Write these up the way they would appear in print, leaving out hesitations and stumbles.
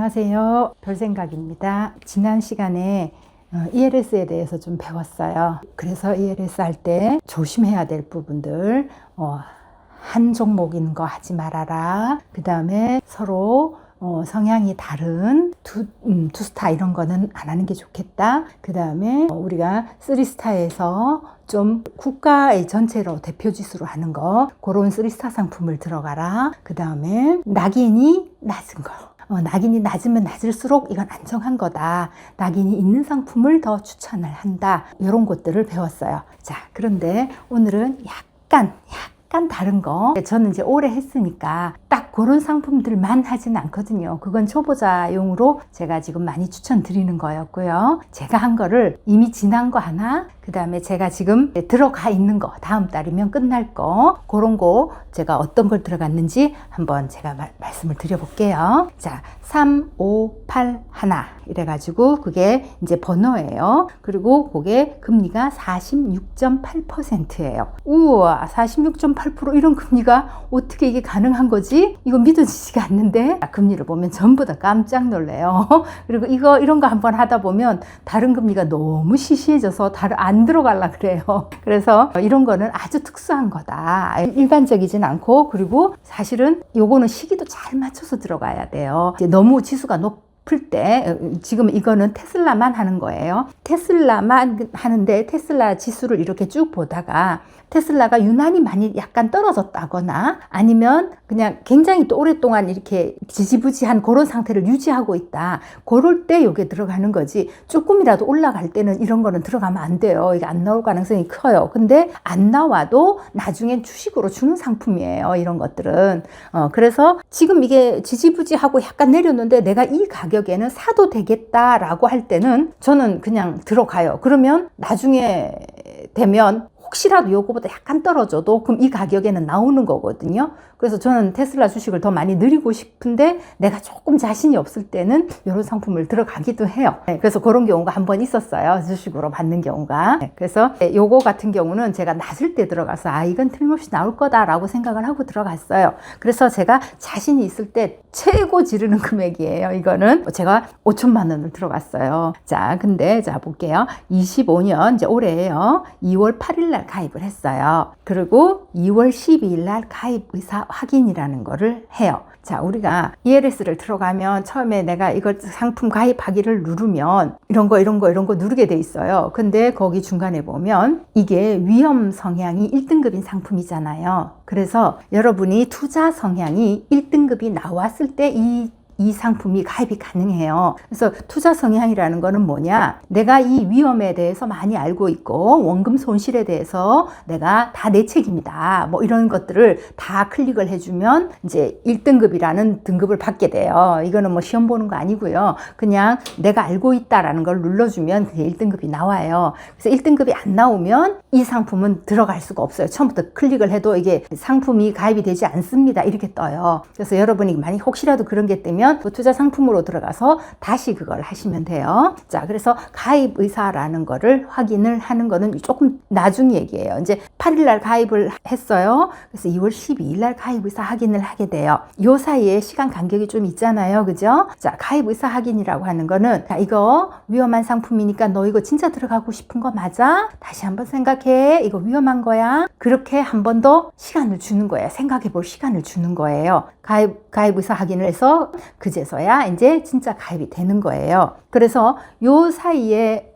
안녕하세요. 별생각입니다. 지난 시간에 ELS에 대해서 좀 배웠어요. 그래서 ELS 할 때 조심해야 될 부분들, 한 종목인 거 하지 말아라. 그 다음에 서로 성향이 다른 투스타 이런 거는 안 하는 게 좋겠다. 그 다음에 우리가 3스타에서 좀 국가의 전체로 대표 지수로 하는 거, 그런 3스타 상품을 들어가라. 그 다음에 낙인이 낮은 거. 낙인이 낮으면 낮을수록 이건 안정한 거다. 낙인이 있는 상품을 더 추천을 한다. 이런 것들을 배웠어요. 자, 그런데 오늘은 약간 다른 거. 저는 이제 오래 했으니까 딱 그런 상품들만 하진 않거든요. 그건 초보자용으로 제가 지금 많이 추천드리는 거였고요. 제가 한 거를 이미 지난 거 하나, 그 다음에 제가 지금 들어가 있는 거, 다음 달이면 끝날 거, 그런 거 제가 어떤 걸 들어갔는지 한번 제가 말씀을 드려볼게요. 자, 3, 5, 8, 하나 이래가지고 그게 이제 번호예요. 그리고 그게 금리가 46.8%예요. 우와, 46.8% 이런 금리가 어떻게 이게 가능한 거지? 이거 믿어지지가 않는데, 금리를 보면 전부 다 깜짝 놀래요. 그리고 이런 거 한번 하다 보면 다른 금리가 너무 시시해져서 안 들어가려 그래요. 그래서 이런 거는 아주 특수한 거다. 일반적이진 않고, 그리고 사실은 요거는 시기도 잘 맞춰서 들어가야 돼요. 이제 너무 지수가 높을 때, 지금 이거는 테슬라만 하는 거예요. 테슬라만 하는데 테슬라 지수를 이렇게 쭉 보다가 테슬라가 유난히 많이 약간 떨어졌다거나 아니면 그냥 굉장히 또 오랫동안 이렇게 지지부지한 그런 상태를 유지하고 있다. 그럴 때 이게 들어가는 거지. 조금이라도 올라갈 때는 이런 거는 들어가면 안 돼요. 이게 안 나올 가능성이 커요. 근데 안 나와도 나중엔 주식으로 주는 상품이에요. 이런 것들은. 그래서 지금 이게 지지부지하고 약간 내렸는데 내가 이 가격에는 사도 되겠다라고 할 때는 저는 그냥 들어가요. 그러면 나중에 되면 혹시라도 요거보다 약간 떨어져도 그럼 이 가격에는 나오는 거거든요. 그래서 저는 테슬라 주식을 더 많이 늘리고 싶은데 내가 조금 자신이 없을 때는 이런 상품을 들어가기도 해요. 그래서 그런 경우가 한 번 있었어요. 주식으로 받는 경우가. 그래서 요거 같은 경우는 제가 낮을 때 들어가서 이건 틀림없이 나올 거다라고 생각을 하고 들어갔어요. 그래서 제가 자신이 있을 때 최고 지르는 금액이에요. 이거는 제가 5천만 원을 들어갔어요. 자, 근데 자 볼게요. 25년 이제 올해예요. 2월 8일 날 가입을 했어요. 그리고 2월 12일 날 가입 의사 확인이라는 거를 해요. 자, 우리가 ELS를 들어가면 처음에 내가 이걸 상품 가입하기를 누르면 이런 거 누르게 돼 있어요. 근데 거기 중간에 보면 이게 위험 성향이 1등급인 상품이잖아요. 그래서 여러분이 투자 성향이 1등급이 나왔을 때 이 상품이 가입이 가능해요. 그래서 투자 성향이라는 거는 뭐냐? 내가 이 위험에 대해서 많이 알고 있고 원금 손실에 대해서 내가 다 내 책임이다. 뭐 이런 것들을 다 클릭을 해주면 이제 1등급이라는 등급을 받게 돼요. 이거는 뭐 시험 보는 거 아니고요. 그냥 내가 알고 있다라는 걸 눌러주면 그게 1등급이 나와요. 그래서 1등급이 안 나오면 이 상품은 들어갈 수가 없어요. 처음부터 클릭을 해도 이게 상품이 가입이 되지 않습니다. 이렇게 떠요. 그래서 여러분이 만약 혹시라도 그런 게 뜨면 또 투자 상품으로 들어가서 다시 그걸 하시면 돼요. 자, 그래서 가입 의사라는 거를 확인을 하는 거는 조금 나중 얘기예요. 이제 8일 날 가입을 했어요. 그래서 2월 12일 날 가입 의사 확인을 하게 돼요. 요 사이에 시간 간격이 좀 있잖아요. 그죠? 자, 가입 의사 확인이라고 하는 거는 이거 위험한 상품이니까 너 이거 진짜 들어가고 싶은 거 맞아? 다시 한번 생각해. 이거 위험한 거야. 그렇게 한 번 더 시간을 주는 거예요. 생각해 볼 시간을 주는 거예요. 가입 의사 확인을 해서 그제서야 이제 진짜 가입이 되는 거예요. 그래서 요 사이에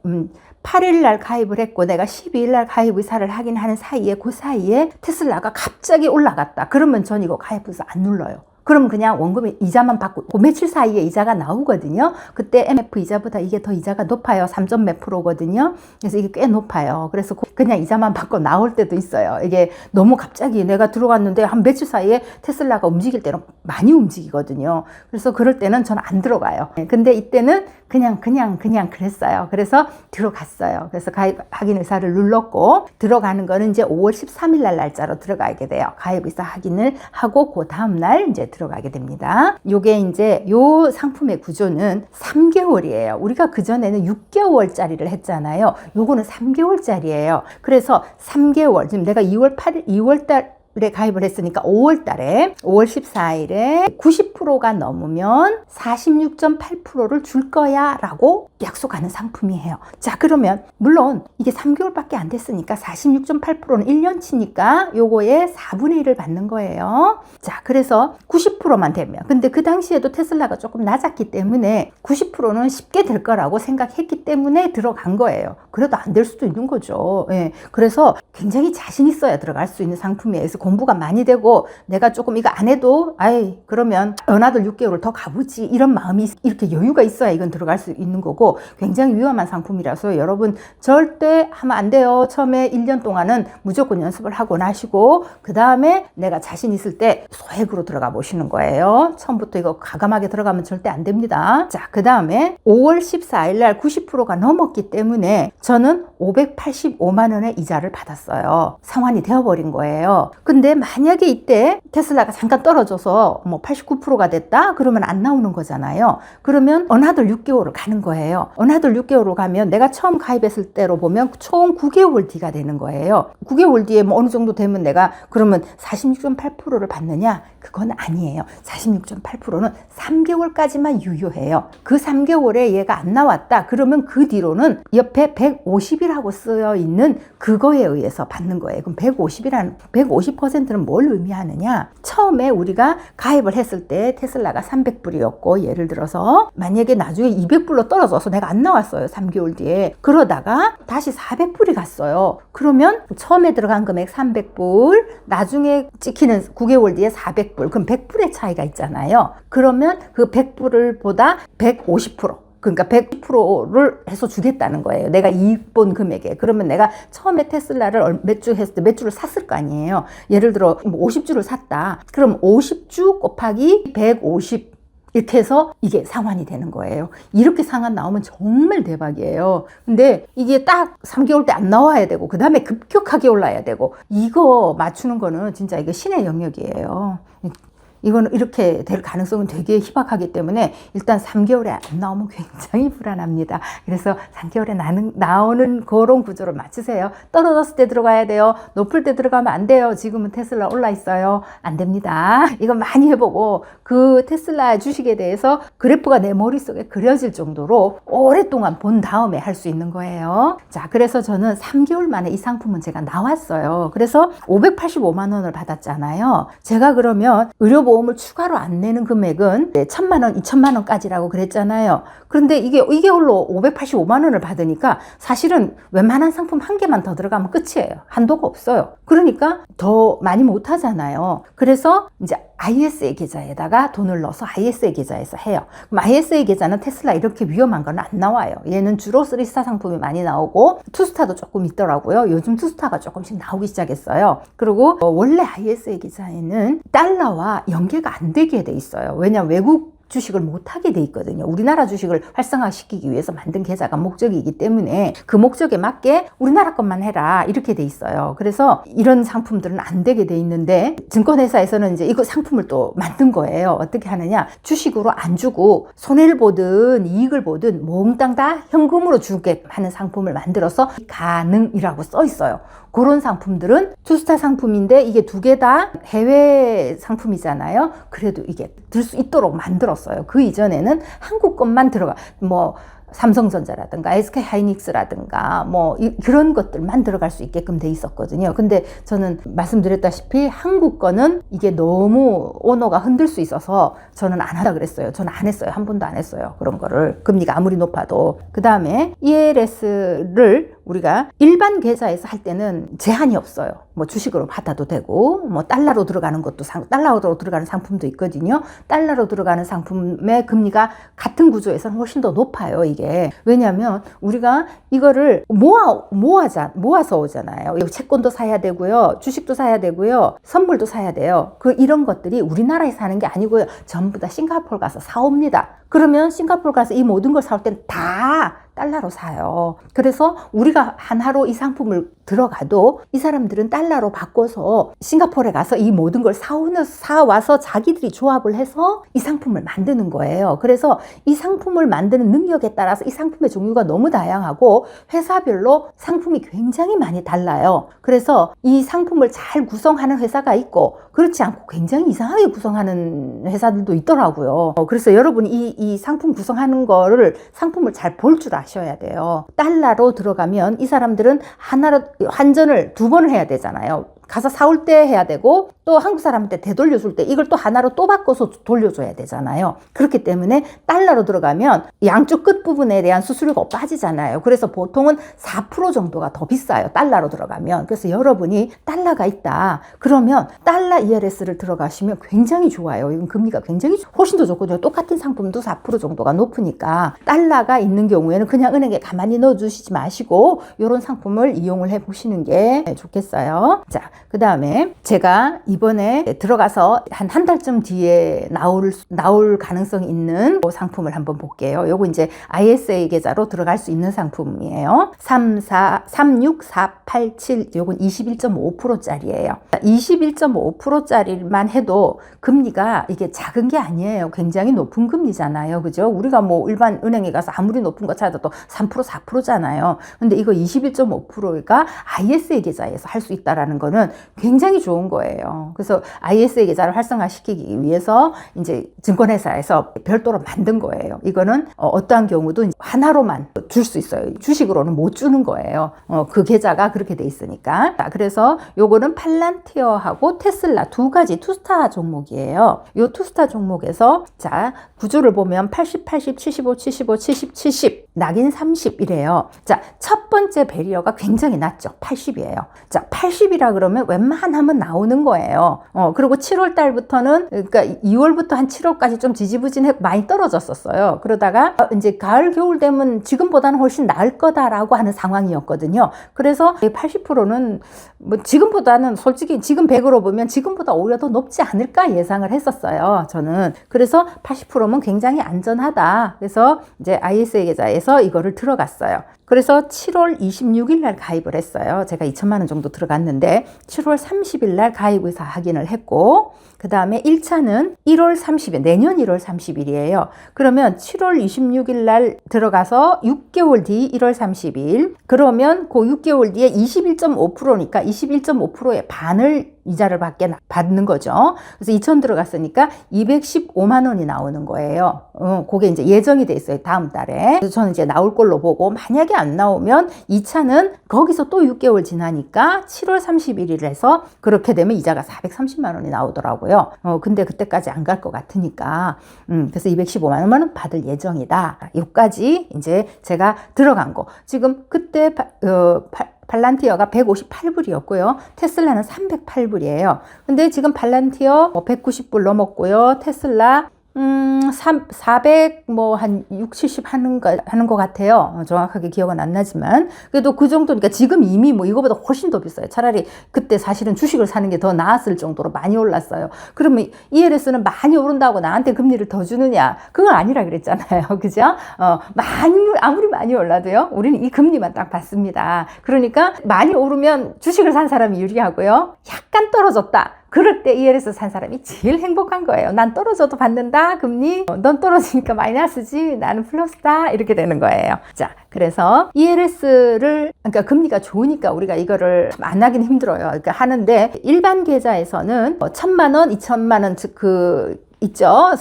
8일 날 가입을 했고 내가 12일 날 가입 의사를 확인하는 사이에 그 사이에 테슬라가 갑자기 올라갔다. 그러면 전 이거 가입 의사 안 눌러요. 그럼 그냥 원금의 이자만 받고 그 며칠 사이에 이자가 나오거든요. 그때 MF 이자보다 이게 더 이자가 높아요. 3점 몇 %거든요. 그래서 이게 꽤 높아요. 그래서 그냥 이자만 받고 나올 때도 있어요. 이게 너무 갑자기 내가 들어갔는데 한 며칠 사이에 테슬라가 움직일 때는 많이 움직이거든요. 그래서 그럴 때는 저는 안 들어가요. 근데 이때는 그냥 그랬어요. 그래서 들어갔어요. 그래서 가입 확인 의사를 눌렀고 들어가는 거는 이제 5월 13일 날 날짜로 들어가게 돼요. 가입 의사 확인을 하고 그 다음 날 이제 들어가게 됩니다. 요게 이제 요 상품의 구조는 3개월이에요. 우리가 그전에는 6개월짜리를 했잖아요. 요거는 3개월짜리예요. 그래서 3개월, 지금 내가 2월 8일, 2월 달 가입을 했으니까 5월 달에 5월 14일에 90% 90%가 넘으면 46.8%를 줄 거야 라고 약속하는 상품이에요. 자, 그러면 물론 이게 3개월밖에 안 됐으니까 46.8%는 1년치니까 요거에 4분의 1을 받는 거예요. 자, 그래서 90%만 되면, 근데 그 당시에도 테슬라가 조금 낮았기 때문에 90%는 쉽게 될 거라고 생각했기 때문에 들어간 거예요. 그래도 안 될 수도 있는 거죠. 예. 그래서 굉장히 자신 있어야 들어갈 수 있는 상품이에요. 그래서 공부가 많이 되고 내가 조금 이거 안 해도 그러면 은하들 6개월을 더 가보지, 이런 마음이 이렇게 여유가 있어야 이건 들어갈 수 있는 거고, 굉장히 위험한 상품이라서 여러분 절대 하면 안 돼요. 처음에 1년 동안은 무조건 연습을 하고 나시고 그 다음에 내가 자신 있을 때 소액으로 들어가 보시는 거예요. 처음부터 이거 과감하게 들어가면 절대 안 됩니다. 자, 그 다음에 5월 14일 날 90%가 넘었기 때문에 저는 585만 원의 이자를 받았어요. 상환이 되어버린 거예요. 근데 만약에 이때 테슬라가 잠깐 떨어져서 뭐 89%가 됐다? 그러면 안 나오는 거잖아요. 그러면 은하들 6개월을 가는 거예요. 은하들 6개월로 가면 내가 처음 가입했을 때로 보면 총 9개월 뒤가 되는 거예요. 9개월 뒤에 뭐 어느 정도 되면 내가 그러면 46.8%를 받느냐? 그건 아니에요. 46.8%는 3개월까지만 유효해요. 그 3개월에 얘가 안 나왔다. 그러면 그 뒤로는 옆에 150이라고 쓰여 있는 그거에 의해서 받는 거예요. 그럼 150%는 뭘 의미하느냐? 처음에 우리가 가입을 했을 때 테슬라가 300불이었고 예를 들어서 만약에 나중에 200불로 떨어져서 내가 안 나왔어요. 3개월 뒤에. 그러다가 다시 400불이 갔어요. 그러면 처음에 들어간 금액 300불, 나중에 찍히는 9개월 뒤에 400불. 그럼 100불의 차이가 있잖아요. 그러면 그 100불을 보다 150%. 그러니까 100%를 해서 주겠다는 거예요. 내가 이익 본 금액에. 그러면 내가 처음에 테슬라를 몇 주 했을 때 몇 주를 샀을 거 아니에요. 예를 들어 50주를 샀다. 그럼 50주 곱하기 150 이렇게 해서 이게 상환이 되는 거예요. 이렇게 상환 나오면 정말 대박이에요. 근데 이게 딱 3개월 때 안 나와야 되고 그 다음에 급격하게 올라야 되고, 이거 맞추는 거는 진짜 이게 신의 영역이에요. 이거는 이렇게 될 가능성은 되게 희박하기 때문에 일단 3개월에 안 나오면 굉장히 불안합니다. 그래서 3개월에 나오는 그런 구조를 맞추세요. 떨어졌을 때 들어가야 돼요. 높을 때 들어가면 안 돼요. 지금은 테슬라 올라 있어요. 안 됩니다. 이거 많이 해보고 그 테슬라 주식에 대해서 그래프가 내 머릿속에 그려질 정도로 오랫동안 본 다음에 할 수 있는 거예요. 자, 그래서 저는 3개월 만에 이 상품은 제가 나왔어요. 그래서 585만 원을 받았잖아요. 제가 그러면 의료보험을 추가로 안 내는 금액은 1,000만 원, 2,000만 원까지라고 그랬잖아요. 그런데 이게 2개월로 585만 원을 받으니까 사실은 웬만한 상품 한 개만 더 들어가면 끝이에요. 한도가 없어요. 그러니까 더 많이 못 하잖아요. 그래서 이제 ISA 계좌에다가 돈을 넣어서 ISA 계좌에서 해요. 그럼 ISA 계좌는 테슬라 이렇게 위험한 건 안 나와요. 얘는 주로 3스타 상품이 많이 나오고 투스타도 조금 있더라고요. 요즘 투스타가 조금씩 나오기 시작했어요. 그리고 원래 ISA 계좌에는 달러와 연계가 안 되게 돼 있어요. 왜냐면 외국 주식을 못하게 돼 있거든요. 우리나라 주식을 활성화시키기 위해서 만든 계좌가 목적이기 때문에 그 목적에 맞게 우리나라 것만 해라 이렇게 돼 있어요. 그래서 이런 상품들은 안 되게 돼 있는데 증권회사에서는 이제 이거 상품을 또 만든 거예요. 어떻게 하느냐, 주식으로 안 주고 손해를 보든 이익을 보든 몽땅 다 현금으로 주게 하는 상품을 만들어서 가능이라고 써 있어요. 그런 상품들은 투스타 상품인데 이게 두 개 다 해외 상품이잖아요. 그래도 이게 들 수 있도록 만들었어요. 그 이전에는 한국 것만 들어가, 뭐 삼성전자라든가 SK 하이닉스라든가 뭐 그런 것들만 들어갈 수 있게끔 돼 있었거든요. 근데 저는 말씀드렸다시피 한국 거는 이게 너무 오너가 흔들 수 있어서 저는 안 하라 그랬어요. 저는 안 했어요. 한 번도 안 했어요. 그런 거를. 금리가 아무리 높아도. 그 다음에 ELS를 우리가 일반 계좌에서 할 때는 제한이 없어요. 뭐 주식으로 받아도 되고, 뭐 달러로 들어가는 것도 달러로 들어가는 상품도 있거든요. 달러로 들어가는 상품의 금리가 같은 구조에서는 훨씬 더 높아요, 이게. 왜냐하면 우리가 이거를 모아서 오잖아요. 채권도 사야 되고요, 주식도 사야 되고요, 선물도 사야 돼요. 이런 것들이 우리나라에서 사는 게 아니고요. 전부 다 싱가포르 가서 사옵니다. 그러면 싱가포르 가서 이 모든 걸 사올 땐 다 달러로 사요. 그래서 우리가 하나로 이 상품을 들어가도 이 사람들은 달러로 바꿔서 싱가포르에 가서 이 모든 걸 사와서 자기들이 조합을 해서 이 상품을 만드는 거예요. 그래서 이 상품을 만드는 능력에 따라서 이 상품의 종류가 너무 다양하고 회사별로 상품이 굉장히 많이 달라요. 그래서 이 상품을 잘 구성하는 회사가 있고 그렇지 않고 굉장히 이상하게 구성하는 회사들도 있더라고요. 그래서 여러분이 이 상품 구성하는 거를 상품을 잘 볼 줄 아셔야 돼요. 달러로 들어가면 이 사람들은 하나로 환전을 2번을 해야 되잖아요. 가서 사올 때 해야 되고 또 한국 사람한테 되돌려줄 때 이걸 또 하나로 또 바꿔서 돌려줘야 되잖아요. 그렇기 때문에 달러로 들어가면 양쪽 끝부분에 대한 수수료가 빠지잖아요. 그래서 보통은 4% 정도가 더 비싸요. 달러로 들어가면. 그래서 여러분이 달러가 있다. 그러면 달러 ERS를 들어가시면 굉장히 좋아요. 이건 금리가 굉장히 훨씬 더 좋거든요. 똑같은 상품도 4% 정도가 높으니까 달러가 있는 경우에는 그냥 은행에 가만히 넣어주시지 마시고 이런 상품을 이용을 해보시는 게 좋겠어요. 자, 그 다음에 제가 이번에 들어가서 한 달쯤 뒤에 나올 가능성이 있는 상품을 한번 볼게요. 요거 이제 ISA 계좌로 들어갈 수 있는 상품이에요. 36487 요건 21.5%짜리예요. 21.5%짜리만 해도 금리가 이게 작은 게 아니에요. 굉장히 높은 금리잖아요. 그죠? 우리가 뭐 일반 은행에 가서 아무리 높은 거 찾아도 3% 4%잖아요. 근데 이거 21.5%가 ISA 계좌에서 할 수 있다라는 거는 굉장히 좋은 거예요. 그래서 ISA 계좌를 활성화시키기 위해서 이제 증권회사에서 별도로 만든 거예요. 이거는 어떠한 경우도 하나로만 줄 수 있어요. 주식으로는 못 주는 거예요. 그 계좌가 그렇게 돼 있으니까. 자, 그래서 요거는 팔란티어하고 테슬라 두 가지 투스타 종목이에요. 요 투스타 종목에서 자, 구조를 보면 80, 80, 75, 75, 70, 70, 낙인 30이래요. 자, 첫 번째 배리어가 굉장히 낮죠. 80이에요. 자, 80이라 그러면 웬만하면 나오는 거예요. 그리고 7월 달부터는, 그러니까 2월부터 한 7월까지 좀 지지부진해 많이 떨어졌었어요. 그러다가 이제 가을, 겨울 되면 지금보다는 훨씬 나을 거다라고 하는 상황이었거든요. 그래서 80%는 뭐 지금보다는 솔직히 지금 100으로 보면 지금보다 오히려 더 높지 않을까 예상을 했었어요. 저는. 그래서 80%면 굉장히 안전하다. 그래서 이제 ISA 계좌에서 이거를 들어갔어요. 그래서 7월 26일 날 가입을 했어요. 제가 2천만 원 정도 들어갔는데 7월 30일 날 가입 의사 확인을 했고 그 다음에 1차는 1월 30일, 내년 1월 30일이에요. 그러면 7월 26일 날 들어가서 6개월 뒤 1월 30일 그러면 그 6개월 뒤에 21.5%니까 21.5%의 반을 이자를 받는 거죠. 그래서 2천 들어갔으니까 215만 원이 나오는 거예요. 그게 이제 예정이 돼 있어요. 다음 달에. 그래서 저는 이제 나올 걸로 보고 만약에 안 나오면 2차는 거기서 또 6개월 지나니까 7월 31일에서 그렇게 되면 이자가 430만 원이 나오더라고요. 근데 그때까지 안 갈 것 같으니까. 그래서 215만 원은 받을 예정이다. 여기까지 이제 제가 들어간 거. 지금 그때 팔란티어가 158불이었고요. 테슬라는 308불이에요. 근데 지금 팔란티어 190불 넘었고요. 테슬라 400, 한 6, 70 하는 것 같아요. 정확하게 기억은 안 나지만. 그래도 그 정도니까 지금 이미 이거보다 훨씬 더 비싸요. 차라리 그때 사실은 주식을 사는 게 더 나았을 정도로 많이 올랐어요. 그러면 ELS는 많이 오른다고 나한테 금리를 더 주느냐? 그건 아니라 그랬잖아요. 그죠? 아무리 많이 올라도요. 우리는 이 금리만 딱 받습니다. 그러니까 많이 오르면 주식을 산 사람이 유리하고요. 약간 떨어졌다. 그럴 때 ELS 산 사람이 제일 행복한 거예요. 난 떨어져도 받는다, 금리. 넌 떨어지니까 마이너스지, 나는 플러스다. 이렇게 되는 거예요. 자, 그래서 ELS를, 그러니까 금리가 좋으니까 우리가 이거를 안 하긴 힘들어요. 그러니까 하는데, 일반 계좌에서는 1,000만 원, 2,000만 원, 있죠.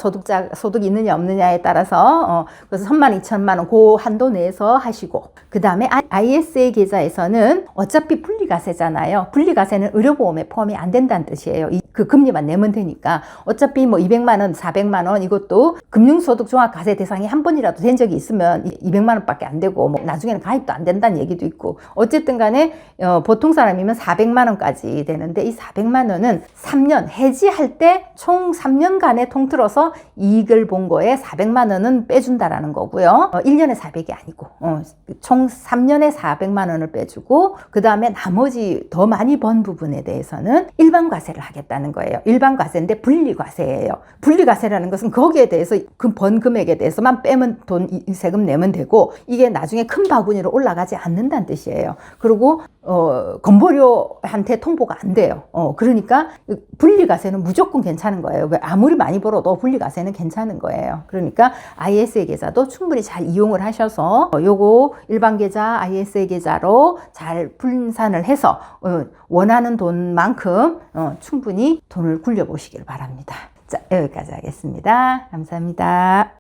소득이 있느냐 없느냐에 따라서 그래서 1,000만, 2,000만 원 그 한도 내에서 하시고 그 다음에 ISA 계좌에서는 어차피 분리과세잖아요. 분리과세는 의료보험에 포함이 안 된다는 뜻이에요. 그 금리만 내면 되니까 어차피 200만 원, 400만 원 이것도 금융소득 종합과세 대상이 한 번이라도 된 적이 있으면 200만 원밖에 안 되고 나중에는 가입도 안 된다는 얘기도 있고 어쨌든 간에 보통 사람이면 400만 원까지 되는데 이 400만 원은 3년 해지할 때 총 3년간의 3년에 통틀어서 이익을 본 거에 400만 원은 빼준다라는 거고요. 1년에 400이 아니고 총 3년에 400만 원을 빼주고 그 다음에 나머지 더 많이 번 부분에 대해서는 일반 과세를 하겠다는 거예요. 일반 과세인데 분리과세예요. 분리과세라는 것은 거기에 대해서 그 번 금액에 대해서만 빼면 세금 내면 되고 이게 나중에 큰 바구니로 올라가지 않는다는 뜻이에요. 그리고 건보료한테 통보가 안 돼요. 그러니까 분리과세는 무조건 괜찮은 거예요. 아무리 많이 벌어도 분리과세는 괜찮은 거예요. 그러니까 ISA 계좌도 충분히 잘 이용을 하셔서 요거 일반 계좌, ISA 계좌로 잘 분산을 해서 원하는 돈만큼 충분히 돈을 굴려 보시길 바랍니다. 자, 여기까지 하겠습니다. 감사합니다.